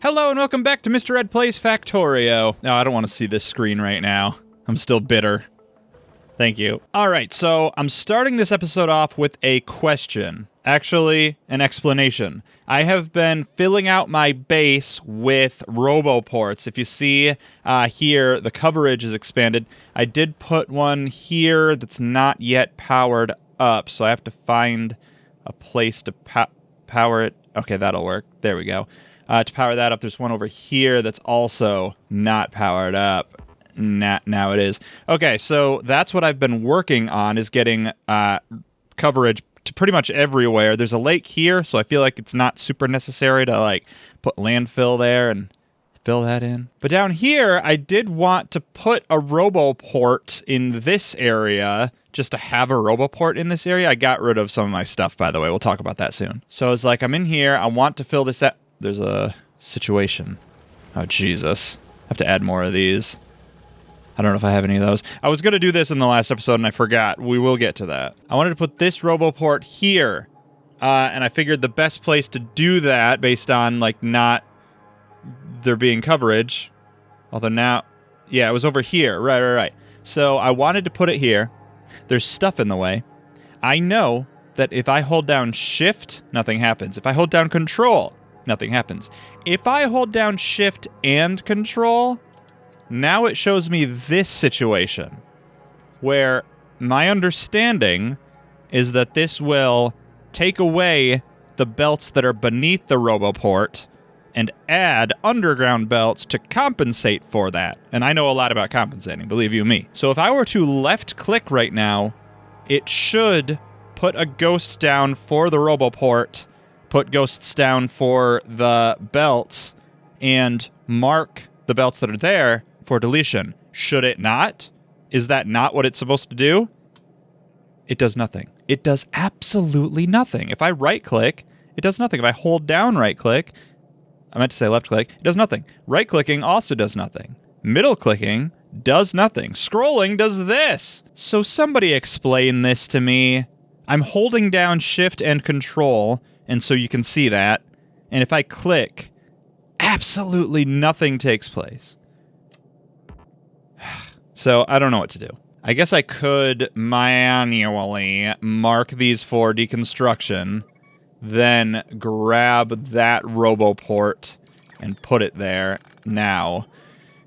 Hello and welcome back to Mr. Ed Plays Factorio. No, I don't want to see this screen right now. I'm still bitter. Thank you. Alright, so I'm starting this episode off with a question. Actually, an explanation. I have been filling out my base with roboports. If you see here, the coverage is expanded. I did put one here that's not yet powered up, so I have to find a place to power it. Okay, that'll work. There we go. To power that up, there's one over here that's also not powered up. Now it is. Okay, so that's what I've been working on, is getting coverage to pretty much everywhere. There's a lake here, so I feel like it's not super necessary to like put landfill there and fill that in. But down here, I did want to put a roboport in this area, just to have a roboport in this area. I got rid of some of my stuff, by the way. We'll talk about that soon. So it's like, I'm in here. I want to fill this out. There's a situation. Oh, Jesus. I have to add more of these. I don't know if I have any of those. I was going to do this in the last episode, and I forgot. We will get to that. I wanted to put this roboport here, and I figured the best place to do that, based on, like, not there being coverage, although now, yeah, it was over here. Right. So I wanted to put it here. There's stuff in the way. I know that if I hold down Shift, nothing happens. If I hold down Control, nothing happens. If I hold down Shift and Control, now it shows me this situation, where my understanding is that this will take away the belts that are beneath the roboport and add underground belts to compensate for that. And I know a lot about compensating, believe you me. So if I were to left-click right now, it should put a ghost down for the roboport, put ghosts down for the belts, and mark the belts that are there for deletion. Should it not? Is that not what it's supposed to do? It does nothing. It does absolutely nothing. If I right-click, it does nothing. If I hold down right-click, I meant to say left-click, it does nothing. Right-clicking also does nothing. Middle-clicking does nothing. Scrolling does this. So somebody explain this to me. I'm holding down Shift and Control, and so you can see that. And if I click, absolutely nothing takes place. So I don't know what to do. I guess I could manually mark these for deconstruction, then grab that roboport and put it there now,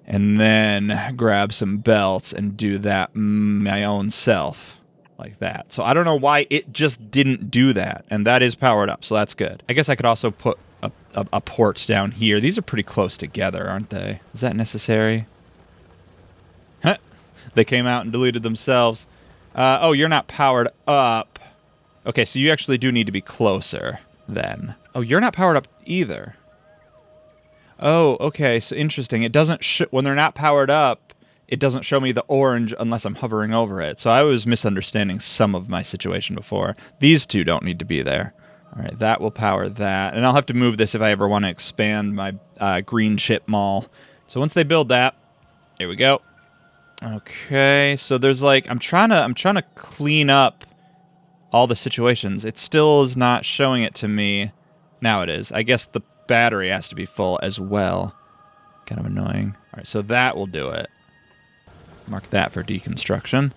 and then grab some belts and do that my own self. Like that. So I don't know why it just didn't do that. And that is powered up, so that's good. I guess I could also put a ports down here. These are pretty close together, aren't they? Is that necessary? Huh. They came out and deleted themselves. Oh, you're not powered up. Okay, so you actually do need to be closer then. Oh, you're not powered up either. Oh, okay, so interesting. It doesn't when they're not powered up, it doesn't show me the orange unless I'm hovering over it. So I was misunderstanding some of my situation before. These two don't need to be there. All right, that will power that. And I'll have to move this if I ever want to expand my green chip mall. So once they build that, here we go. Okay, so there's like, I'm trying to clean up all the situations. It still is not showing it to me. Now it is. I guess the battery has to be full as well. Kind of annoying. All right, so that will do it. Mark that for deconstruction.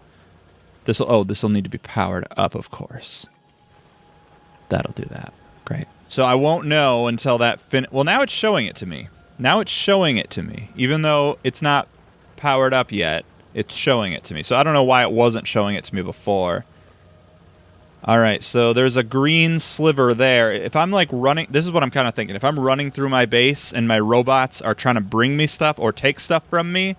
This will need to be powered up, of course. That'll do that. Great. So I won't know until that well, now it's showing it to me. Even though it's not powered up yet, it's showing it to me. So I don't know why it wasn't showing it to me before. All right, so there's a green sliver there. If I'm like running, this is what I'm kind of thinking. If I'm running through my base and my robots are trying to bring me stuff or take stuff from me,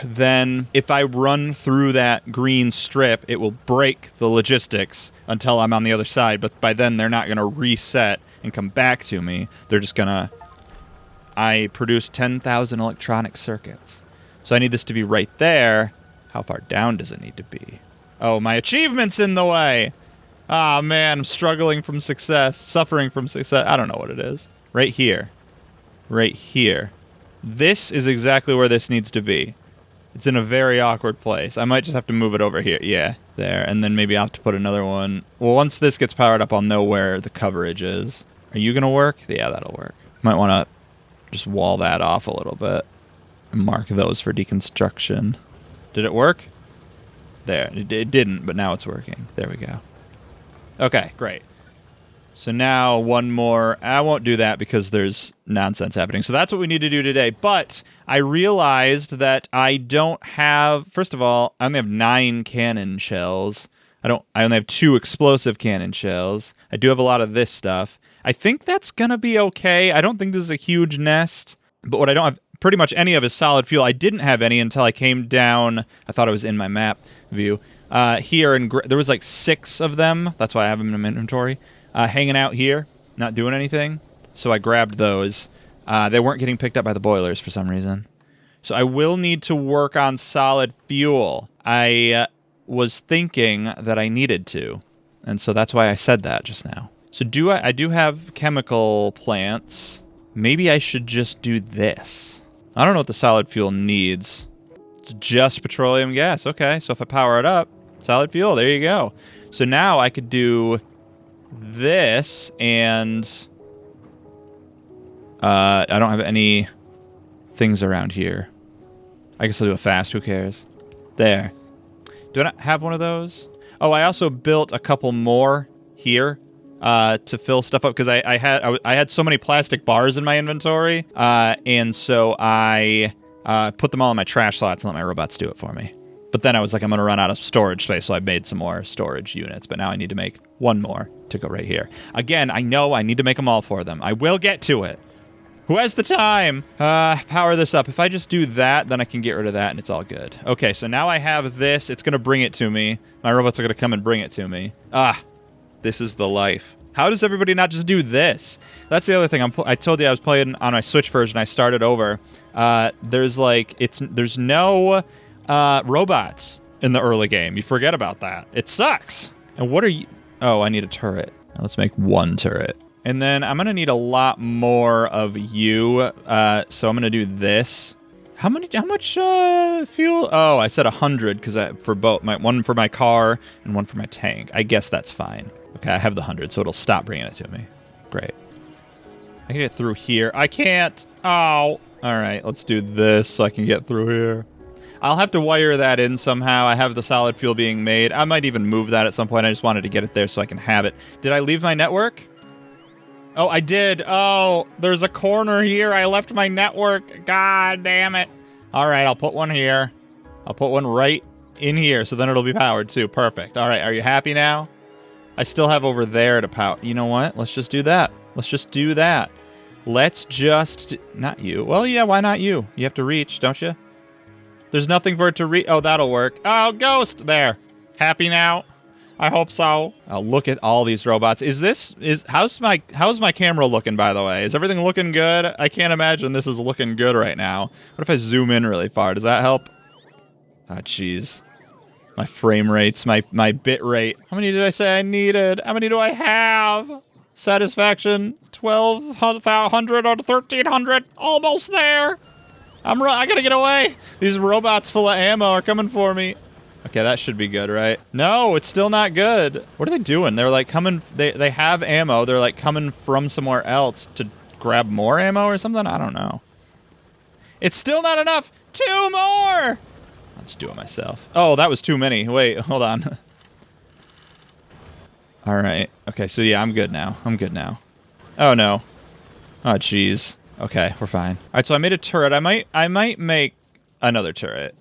then if I run through that green strip, it will break the logistics until I'm on the other side. But by then, they're not going to reset and come back to me. They're just going to... I produce 10,000 electronic circuits. So I need this to be right there. How far down does it need to be? Oh, my achievement's in the way. Ah, man, I'm suffering from success. I don't know what it is. Right here. This is exactly where this needs to be. It's in a very awkward place. I might just have to move it over here. Yeah, there. And then maybe I'll have to put another one. Well, once this gets powered up, I'll know where the coverage is. Are you going to work? Yeah, that'll work. Might want to Just wall that off a little bit. And mark those for deconstruction. Did it work? There. It didn't, but now it's working. There we go. Okay, great. So now one more. I won't do that because there's nonsense happening. So that's what we need to do today. But I realized that I don't have... First of all, I only have 9 cannon shells. I only have 2 explosive cannon shells. I do have a lot of this stuff. I think that's going to be okay. I don't think this is a huge nest. But what I don't have pretty much any of is solid fuel. I didn't have any until I came down. I thought it was in my map view. Here, and there was like 6 of them. That's why I have them in my inventory. Hanging out here, not doing anything. So I grabbed those. They weren't getting picked up by the boilers for some reason. So I will need to work on solid fuel. I was thinking that I needed to. And so that's why I said that just now. So I do have chemical plants. Maybe I should just do this. I don't know what the solid fuel needs. It's just petroleum gas. Okay, so if I power it up, solid fuel, there you go. So now I could do this, and I don't have any things around here. I guess I'll do a fast, who cares? There. Do I not have one of those? Oh, I also built a couple more here to fill stuff up, because I had so many plastic bars in my inventory, and so I put them all in my trash slots and let my robots do it for me. But then I was like, I'm going to run out of storage space, so I made some more storage units. But now I need to make one more to go right here. Again, I know I need to make them all for them. I will get to it. Who has the time? Power this up. If I just do that, then I can get rid of that, and it's all good. Okay, so now I have this. It's going to bring it to me. My robots are going to come and bring it to me. This is the life. How does everybody not just do this? That's the other thing. I told you I was playing on my Switch version. I started over. There's no... robots in the early game. You forget about that. It sucks. And what are you... Oh, I need a turret. Let's make 1 turret. And then I'm going to need a lot more of you. So I'm going to do this. How much fuel? Oh, I said 100 because for both. One for my car and 1 for my tank. I guess that's fine. Okay, I have the 100, so it'll stop bringing it to me. Great. I can get through here. I can't. Oh. All right, let's do this so I can get through here. I'll have to wire that in somehow. I have the solid fuel being made. I might even move that at some point. I just wanted to get it there so I can have it. Did I leave my network? Oh, I did. Oh, there's a corner here. I left my network. God damn it. All right, I'll put one here. I'll put one right in here, so then it'll be powered too. Perfect. All right, are you happy now? I still have over there to power. You know what? Let's just do that. Let's just do that. Let's just... Not you. Well, yeah, why not you? You have to reach, don't you? There's nothing for it to reach. Oh, that'll work. Oh, ghost. There. Happy now? I hope so. Oh, look at all these robots. How's my camera looking, by the way? Is everything looking good? I can't imagine this is looking good right now. What if I zoom in really far? Does that help? Ah, jeez. My frame rates, my bit rate. How many did I say I needed? How many do I have? Satisfaction, 1,200 or 1,300. Almost there. I gotta get away. These robots full of ammo are coming for me. Okay, that should be good, right? No, it's still not good. What are they doing? They're like coming, they have ammo. They're like coming from somewhere else to grab more ammo or something? I don't know. It's still not enough. 2 more. I'll just do it myself. Oh, that was too many. Wait, hold on. All right. Okay, so yeah, I'm good now. Oh, no. Oh, jeez. Okay, we're fine. All right, so I made a turret. I might make another turret.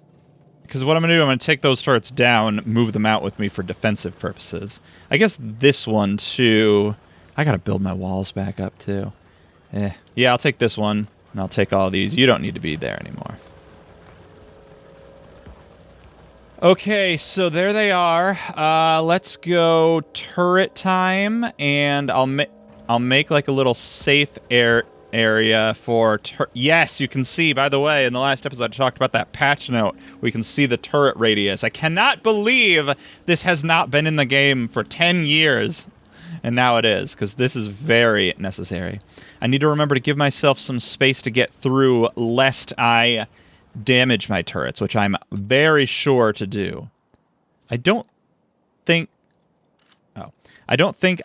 Because what I'm going to do, I'm going to take those turrets down, move them out with me for defensive purposes. I guess this one, too. I got to build my walls back up, too. Yeah, I'll take this one, and I'll take all these. You don't need to be there anymore. Okay, so there they are. Let's go turret time, and I'll make like a little safe area for... Yes, you can see, by the way, in the last episode I talked about that patch note. We can see the turret radius. I cannot believe this has not been in the game for 10 years. And now it is, because this is very necessary. I need to remember to give myself some space to get through, lest I damage my turrets, which I'm very sure to do. I don't think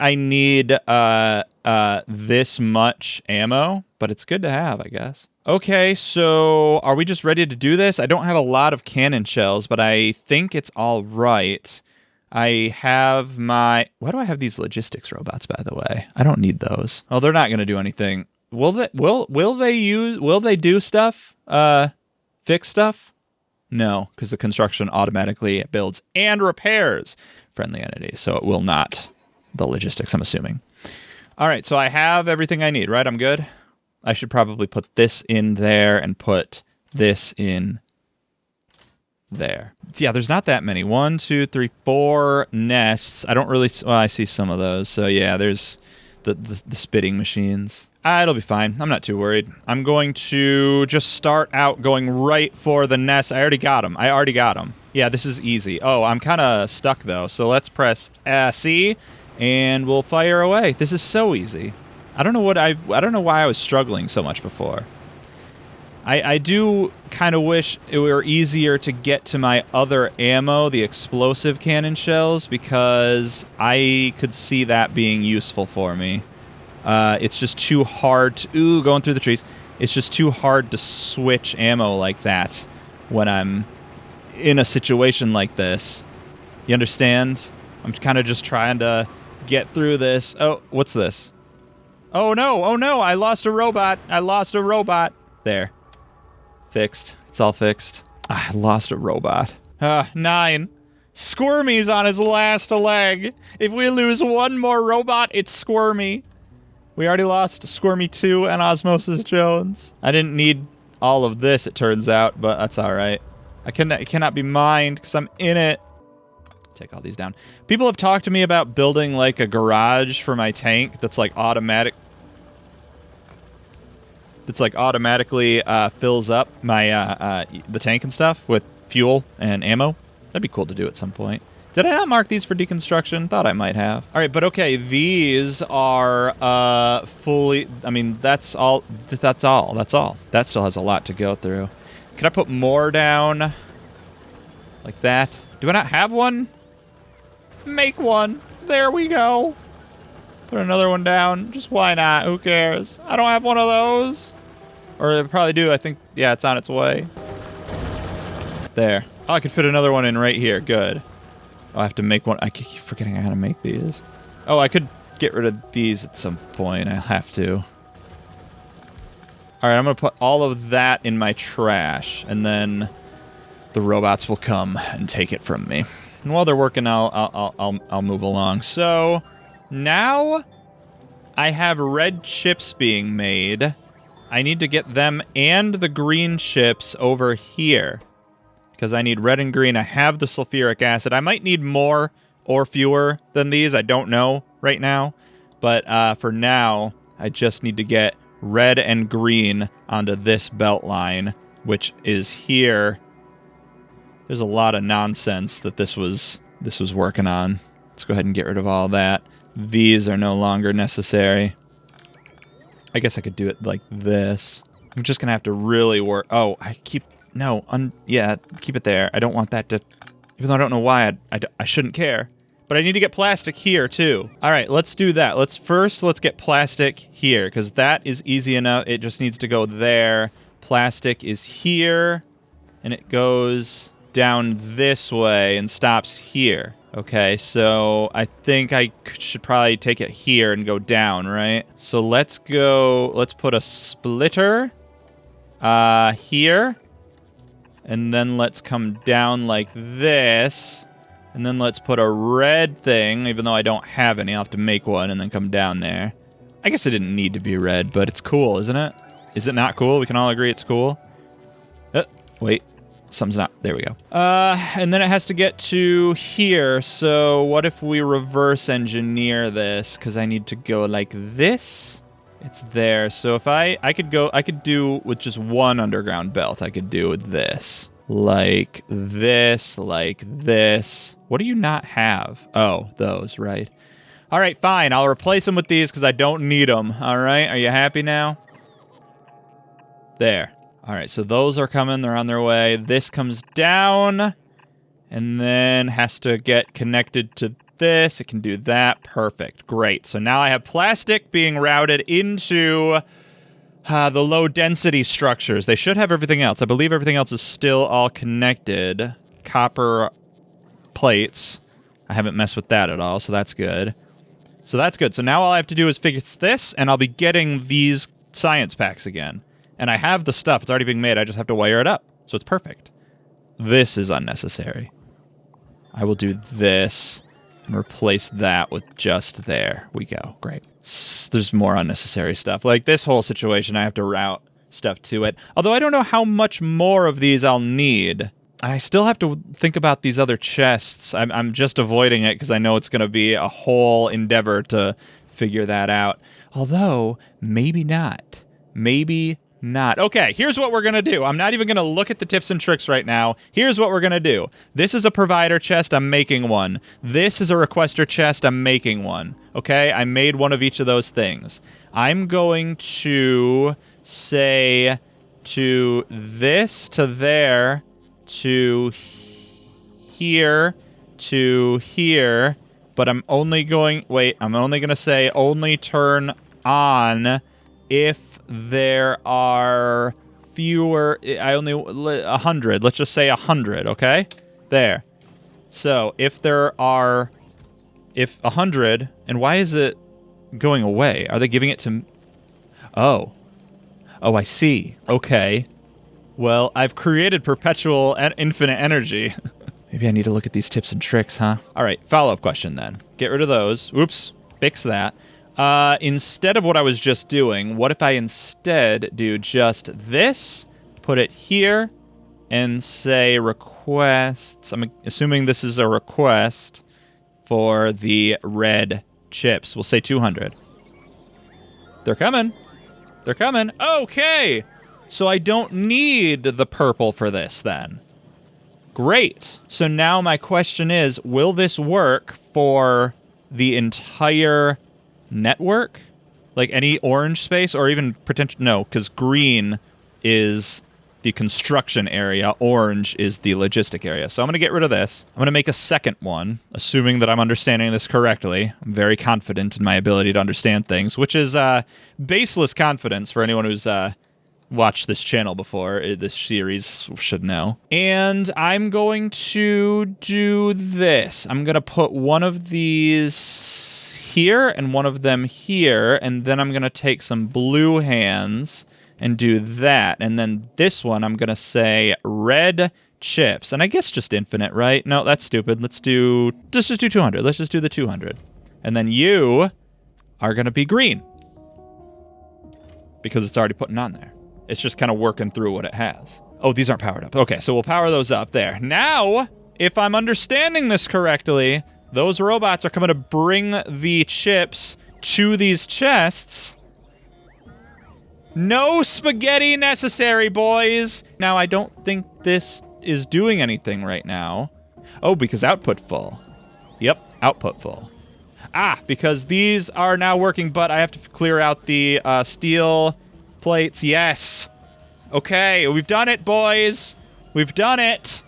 I need this much ammo, but it's good to have, I guess. Okay, so are we just ready to do this? I don't have a lot of cannon shells, but I think it's all right. I have my... Why do I have these logistics robots, by the way? I don't need those. Oh, they're not going to do anything. Will they do stuff? Fix stuff? No, because the construction automatically builds and repairs friendly entities, so it will not. The logistics, I'm assuming. All right, so I have everything I need, right? I'm good? I should probably put this in there and put this in there. Yeah, there's not that many. 1, 2, 3, 4 nests. I don't really... Well, I see some of those. So, yeah, there's the spitting machines. It'll be fine. I'm not too worried. I'm going to just start out going right for the nest. I already got them. Yeah, this is easy. Oh, I'm kind of stuck, though. So let's press C, and we'll fire away. This is so easy. I don't know why I was struggling so much before. I do kind of wish it were easier to get to my other ammo, the explosive cannon shells, because I could see that being useful for me. It's just too hard to... going through the trees. It's just too hard to switch ammo like that when I'm in a situation like this. You understand? I'm kind of just trying to get through this. Oh, what's this? Oh no, I lost a robot. There. Fixed. It's all fixed. I lost a robot. 9. Squirmy's on his last leg. If we lose one more robot, it's Squirmy. We already lost Squirmy 2 and Osmosis Jones. I didn't need all of this, it turns out, but that's all right. It cannot be mined because I'm in it. Take all these down. People have talked to me about building like a garage for my tank that's like automatic. That's like automatically fills up my the tank and stuff with fuel and ammo. That'd be cool to do at some point. Did I not mark these for deconstruction? Thought I might have. All right, but okay, these are fully... I mean, that's all. That's all. That still has a lot to go through. Can I put more down? Like that? Do I not have one? Make one. There we go. Put another one down. Just why not? Who cares? I don't have one of those. Or I probably do. I think, yeah, it's on its way. There. Oh, I could fit another one in right here. Good. Oh, I have to make one. I keep forgetting how to make these. Oh, I could get rid of these at some point. I have to. All right, I'm going to put all of that in my trash, and then the robots will come and take it from me. And while they're working, I'll move along. So now I have red chips being made. I need to get them and the green chips over here because I need red and green. I have the sulfuric acid. I might need more or fewer than these. I don't know right now. But for now, I just need to get red and green onto this belt line, which is here. There's a lot of nonsense that this was working on. Let's go ahead and get rid of all that. These are no longer necessary. I guess I could do it like this. I'm just gonna have to really work. Oh, keep it there. I don't want that to, even though I don't know why I shouldn't care. But I need to get plastic here too. All right, let's do that. Let's get plastic here because that is easy enough. It just needs to go there. Plastic is here, and it goes down this way and stops here. Okay, so I think I should probably take it here and go down, right? So let's put a splitter here, and then let's come down like this, and then let's put a red thing, even though I don't have any. I'll have to make one and then come down there. I guess it didn't need to be red, but it's cool, isn't it? Is it not cool? We can all agree it's cool. Wait. Something's not. There we go. And then it has to get to here. So what if we reverse engineer this? Because I need to go like this. It's there. So if I could do with just one underground belt. I could do with this. Like this. What do you not have? Oh, those, right. All right, fine. I'll replace them with these because I don't need them. All right. Are you happy now? There. All right, so those are coming. They're on their way. This comes down and then has to get connected to this. It can do that. Perfect. Great. So now I have plastic being routed into the low-density structures. They should have everything else. I believe everything else is still all connected. Copper plates. I haven't messed with that at all, so that's good. So that's good. So now all I have to do is fix this, and I'll be getting these science packs again. And I have the stuff. It's already being made. I just have to wire it up. So it's perfect. This is unnecessary. I will do this and replace that with just there. We go. Great. There's more unnecessary stuff. Like this whole situation, I have to route stuff to it. Although I don't know how much more of these I'll need. I still have to think about these other chests. I'm just avoiding it because I know it's going to be a whole endeavor to figure that out. Although, maybe not. Maybe not. Okay, here's what we're going to do. I'm not even going to look at the tips and tricks right now. Here's what we're going to do. This is a provider chest. I'm making one. This is a requester chest. I'm making one. Okay, I made one of each of those things. I'm going to say to this, to there, to here, to here, but I'm only going to say only turn on if there are fewer, 100, let's just say 100, okay? There. So if 100, and why is it going away? Are they giving it to, oh, I see, okay. Well, I've created perpetual and infinite energy. Maybe I need to look at these tips and tricks, huh? All right, follow-up question then. Get rid of those. Oops, fix that. Instead of what I was just doing, what if I instead do just this, put it here, and say requests. I'm assuming this is a request for the red chips. We'll say 200. They're coming. They're coming. Okay. So I don't need the purple for this then. Great. So now my question is, will this work for the entire network? Like any orange space or even potential? No, because green is the construction area. Orange is the logistic area. So I'm going to get rid of this. I'm going to make a second one, assuming that I'm understanding this correctly. I'm very confident in my ability to understand things, which is baseless confidence for anyone who's watched this channel before. This series should know. And I'm going to do this. I'm going to put one of these here and one of them here, and then I'm going to take some blue hands and do that. And then this one, I'm going to say red chips. And I guess just infinite, right? No, that's stupid. Let's just do 200. Let's just do the 200. And then you are going to be green because it's already putting on there. It's just kind of working through what it has. Oh, these aren't powered up. Okay, so we'll power those up there. Now, if I'm understanding this correctly, those robots are coming to bring the chips to these chests. No spaghetti necessary, boys. Now, I don't think this is doing anything right now. Oh, because output full. Yep, output full. Because these are now working, but I have to clear out the steel plates. Yes. Okay, we've done it, boys. We've done it.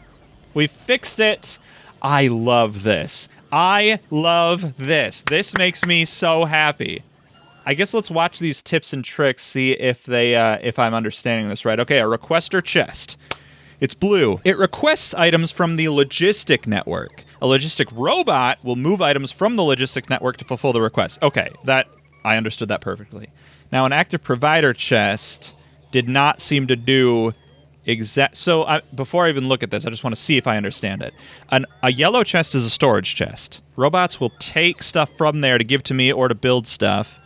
We've fixed it. I love this. I love this. This makes me so happy. I guess let's watch these tips and tricks, see if if I'm understanding this right. Okay, a requester chest. It's blue. It requests items from the logistic network. A logistic robot will move items from the logistic network to fulfill the request. Okay, I understood that perfectly. Now, an active provider chest did not seem to do exact. So before I even look at this, I just want to see if I understand it. A yellow chest is a storage chest. Robots will take stuff from there to give to me or to build stuff.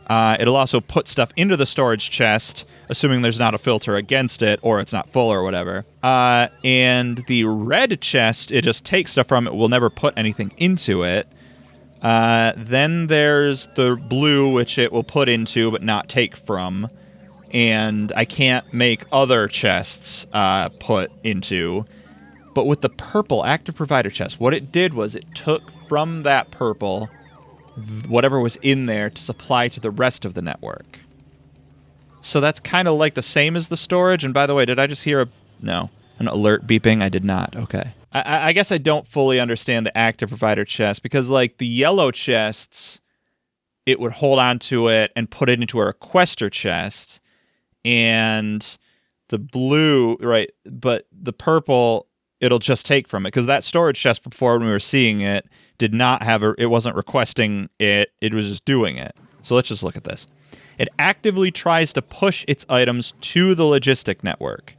It'll also put stuff into the storage chest, assuming there's not a filter against it or it's not full or whatever. And the red chest, it just takes stuff from it, will never put anything into it. Then there's the blue, which it will put into but not take from. And I can't make other chests put into. But with the purple active provider chest, what it did was it took from that purple whatever was in there to supply to the rest of the network. So that's kind of like the same as the storage. And by the way, did I just hear an alert beeping? I did not. Okay. I guess I don't fully understand the active provider chest because, like, the yellow chests, it would hold on to it and put it into a requester chest, and the blue, right, but the purple, it'll just take from it because that storage chest before when we were seeing it did not have it wasn't requesting it, it was just doing it. So let's just look at this. It actively tries to push its items to the logistic network.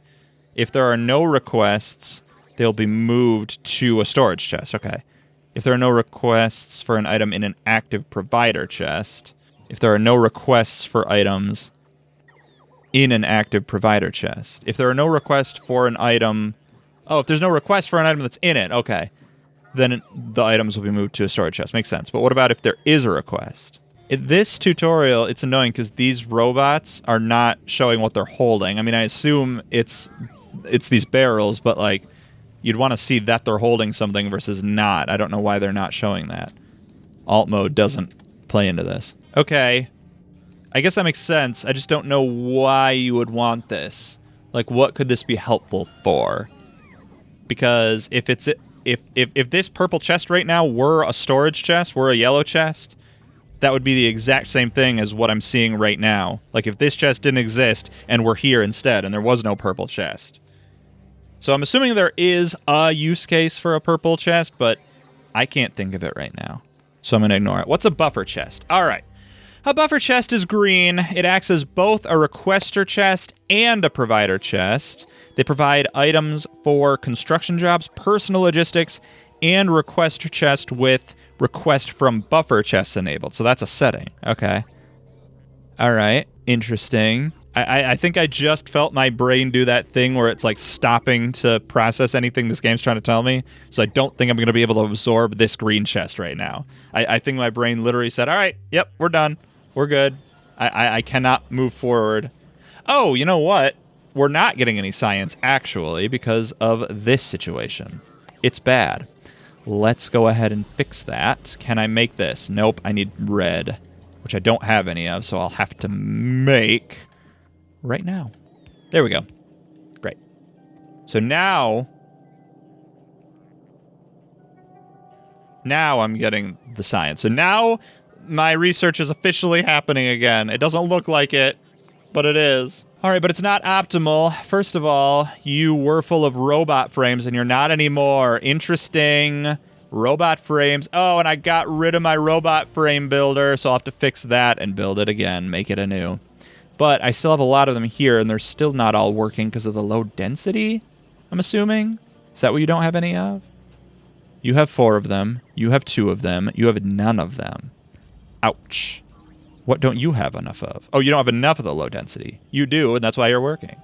If there are no requests, they'll be moved to a storage chest. Okay. If there are no requests for an item in an active provider chest, if there are no requests for items in an active provider chest, if there are no requests for an item, if there's no request for an item that's in it, okay, then the items will be moved to a storage chest. Makes sense. But what about if there is a request? In this tutorial, it's annoying because these robots are not showing what they're holding. I mean, I assume it's these barrels, but, like, you'd want to see that they're holding something versus not. I don't know why they're not showing that. Alt mode doesn't play into this. Okay. I guess that makes sense. I just don't know why you would want this. Like, what could this be helpful for? Because if this purple chest right now were a storage chest, were a yellow chest, that would be the exact same thing as what I'm seeing right now. Like, if this chest didn't exist and we're here instead and there was no purple chest. So I'm assuming there is a use case for a purple chest, but I can't think of it right now. So I'm going to ignore it. What's a buffer chest? All right. A buffer chest is green. It acts as both a requester chest and a provider chest. They provide items for construction jobs, personal logistics, and requester chest with request from buffer chests enabled. So that's a setting. Okay. All right. Interesting. I think I just felt my brain do that thing where it's like stopping to process anything this game's trying to tell me. So I don't think I'm going to be able to absorb this green chest right now. I think my brain literally said, all right, yep, we're done. We're good. I cannot move forward. Oh, you know what? We're not getting any science, actually, because of this situation. It's bad. Let's go ahead and fix that. Can I make this? Nope, I need red, which I don't have any of, so I'll have to make right now. There we go. Great. So now I'm getting the science. So now my research is officially happening again. It doesn't look like it, but it is. All right, but it's not optimal. First of all, you were full of robot frames, and you're not anymore. Interesting. Robot frames. Oh, and I got rid of my robot frame builder, so I'll have to fix that and build it again, make it anew. But I still have a lot of them here, and they're still not all working because of the low density, I'm assuming. Is that what you don't have any of? You have 4 of them. You have 2 of them. You have none of them. Ouch. What don't you have enough of? Oh, you don't have enough of the low density. You do, and that's why you're working.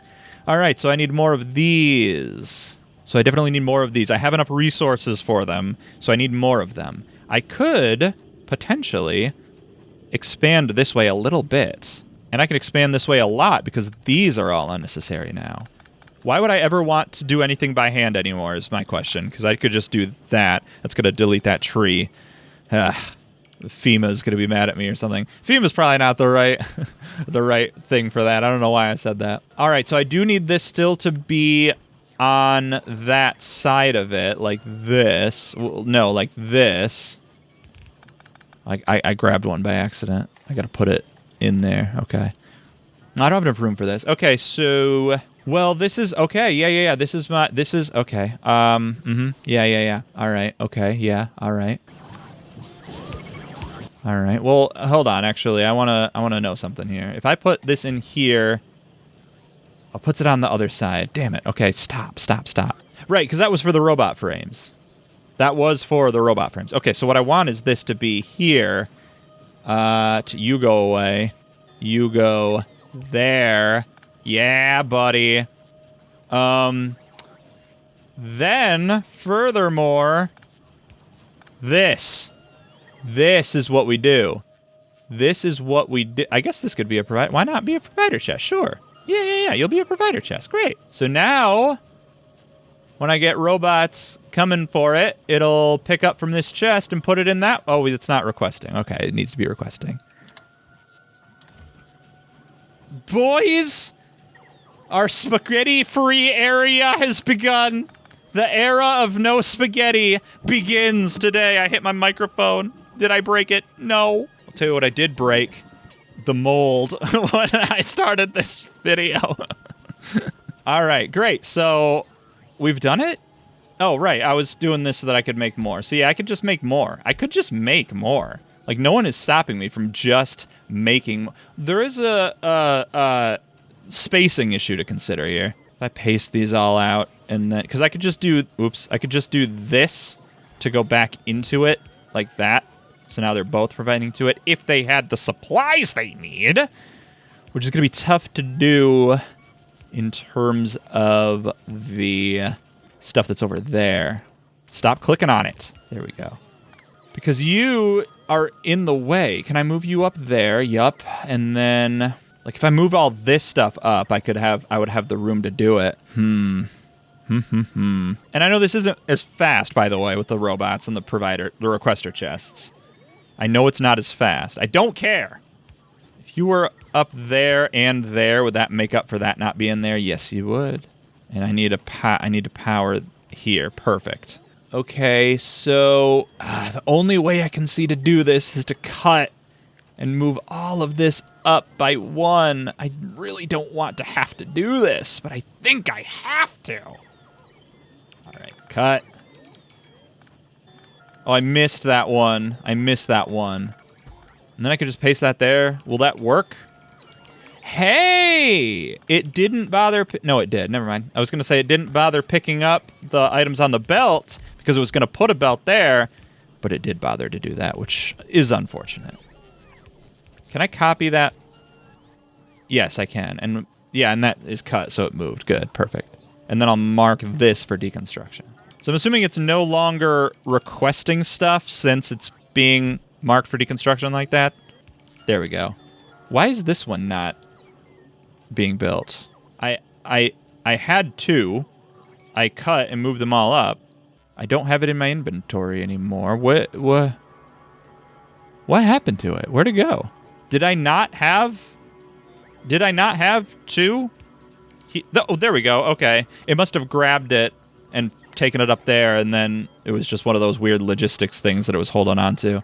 All right, so I need more of these. So I definitely need more of these. I have enough resources for them, so I need more of them. I could potentially expand this way a little bit. And I can expand this way a lot because these are all unnecessary now. Why would I ever want to do anything by hand anymore is my question, because I could just do that. That's going to delete that tree. FEMA's going to be mad at me or something. FEMA's probably not the right thing for that. I don't know why I said that. All right, so I do need this still to be on that side of it, like this. Well, no, like this. I grabbed one by accident. I got to put it in there. Okay. I don't have enough room for this. Okay, so... Well, this is... Okay, yeah. This is... Okay. Yeah. All right. Okay, yeah. All right. All right. Well, hold on, actually. I want to know something here. If I put this in here... I'll put it on the other side. Damn it. Okay, stop. Right, because that was for the robot frames. That was for the robot frames. Okay, so what I want is this to be here. You go away. You go there. Yeah, buddy. Then, furthermore, this. This is what we do. This is what we do. I guess this could be a provider. Why not be a provider chest? Sure. Yeah. You'll be a provider chest. Great. So now, when I get robots coming for it, it'll pick up from this chest and put it in that. Oh, it's not requesting. Okay, it needs to be requesting. Boys, our spaghetti-free area has begun. The era of no spaghetti begins today. I hit my microphone. Did I break it? No. I'll tell you what I did break. The mold when I started this video. All right, great. So we've done it? Oh, right. I was doing this so that I could make more. So yeah, I could just make more. I could just make more. Like, no one is stopping me from just making. There is a spacing issue to consider here. If I paste these all out and then, because I could just do, I could just do this to go back into it like that. So now they're both providing to it if they had the supplies they need, which is going to be tough to do in terms of the stuff that's over there. Stop clicking on it. There we go. Because you are in the way. Can I move you up there? Yup. And then, like, if I move all this stuff up, I would have the room to do it. And I know this isn't as fast, by the way, with the robots and the requester chests. I know it's not as fast. I don't care. If you were up there and there, would that make up for that not being there? Yes, you would. And I need to power here. Perfect. Okay, so the only way I can see to do this is to cut and move all of this up by 1. I really don't want to have to do this, but I think I have to. All right, cut. Oh, I missed that one. And then I could just paste that there. Will that work? Hey! It didn't bother... No, it did. Never mind. I was going to say it didn't bother picking up the items on the belt because it was going to put a belt there, but it did bother to do that, which is unfortunate. Can I copy that? Yes, I can. And yeah, and that is cut, so it moved. Good. Perfect. And then I'll mark this for deconstruction. So I'm assuming it's no longer requesting stuff since it's being marked for deconstruction like that. There we go. Why is this one not being built? I had 2. I cut and moved them all up. I don't have it in my inventory anymore. What happened to it? Where'd it go? Did I not have 2? Oh, there we go. Okay. It must have grabbed it and taken it up there, and then it was just one of those weird logistics things that it was holding on to.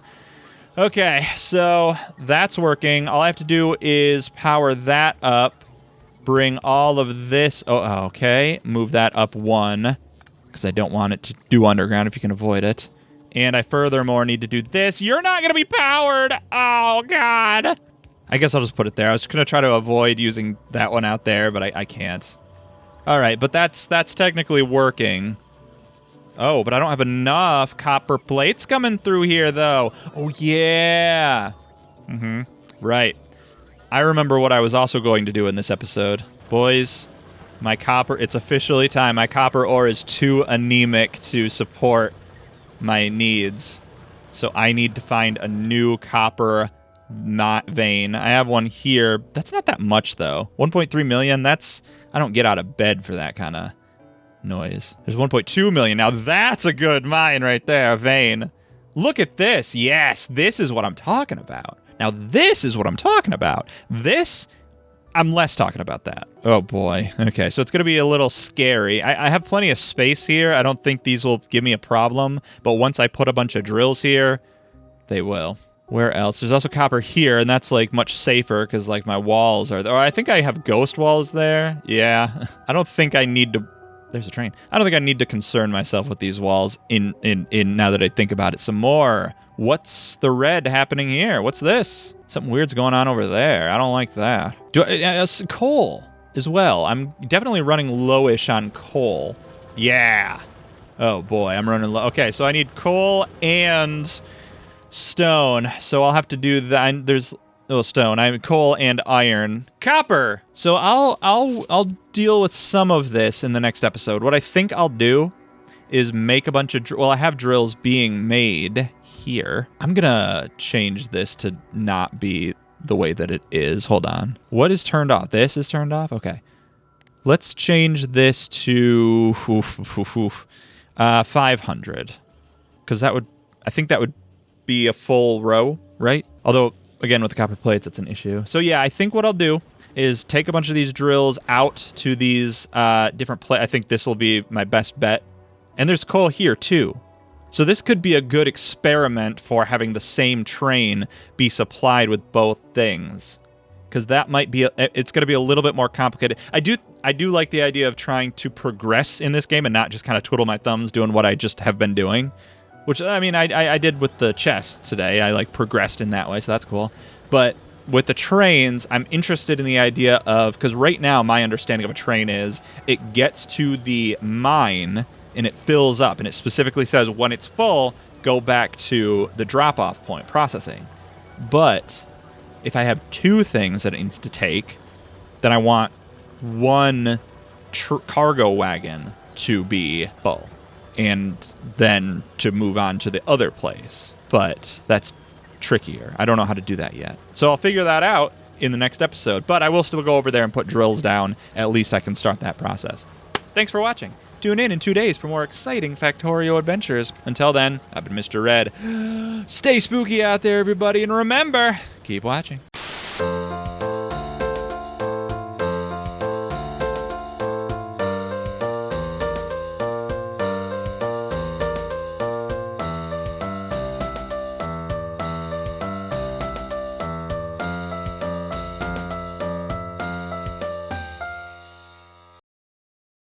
Okay, so that's working. All I have to do is power that up, bring all of this... Oh, okay. Move that up 1, because I don't want it to do underground if you can avoid it. And I furthermore need to do this. You're not going to be powered! Oh, God! I guess I'll just put it there. I was going to try to avoid using that one out there, but I can't. All right, but that's technically working. Oh, but I don't have enough copper plates coming through here, though. Oh, yeah. Right. I remember what I was also going to do in this episode. Boys, my copper, it's officially time. My copper ore is too anemic to support my needs. So I need to find a new copper vein. I have one here. That's not that much, though. 1.3 million, that's... I don't get out of bed for that kind of noise. There's 1.2 million. Now that's a good mine right there, a vein. Look at this. Yes, this is what I'm talking about. Now this is what I'm talking about. This, I'm less talking about that. Oh boy. Okay, so it's going to be a little scary. I have plenty of space here. I don't think these will give me a problem, but once I put a bunch of drills here, they will. Where else? There's also copper here, and that's, like, much safer, because, like, my walls are there. Or I think I have ghost walls there. Yeah. I don't think I need to... There's a train. I don't think I need to concern myself with these walls in now that I think about it some more. What's the red happening here? What's this? Something weird's going on over there. I don't like that. Coal as well. I'm definitely running lowish on coal. Yeah. Oh, boy. I'm running low. Okay, so I need coal and... stone, so I'll have to do that. There's stone. I have coal and iron, copper. So I'll deal with some of this in the next episode. What I think I'll do is make a bunch of I have drills being made here. I'm gonna change this to not be the way that it is. Hold on. What is turned off? This is turned off. Okay. Let's change this to 500, because I think that would be a full row, right? Although, again, with the copper plates, it's an issue. So yeah, I think what I'll do is take a bunch of these drills out to these different I think this will be my best bet And there's coal here, too. So this could be a good experiment for having the same train be supplied with both things. Because that might be, it's going to be a little bit more complicated. I do like the idea of trying to progress in this game and not just kind of twiddle my thumbs doing what I just have been doing. Which, I mean, I did with the chests today. I, progressed in that way, so that's cool. But with the trains, I'm interested in the idea of, because right now my understanding of a train is it gets to the mine and it fills up, and it specifically says when it's full, go back to the drop-off point, processing. But if I have two things that it needs to take, then I want one cargo wagon to be full and then to move on to the other place. But that's trickier. I don't know how to do that yet. So I'll figure that out in the next episode, but I will still go over there and put drills down. At least I can start that process. Thanks for watching. Tune in 2 days for more exciting Factorio adventures. Until then, I've been Mr. Red. Stay spooky out there, everybody, and remember, keep watching.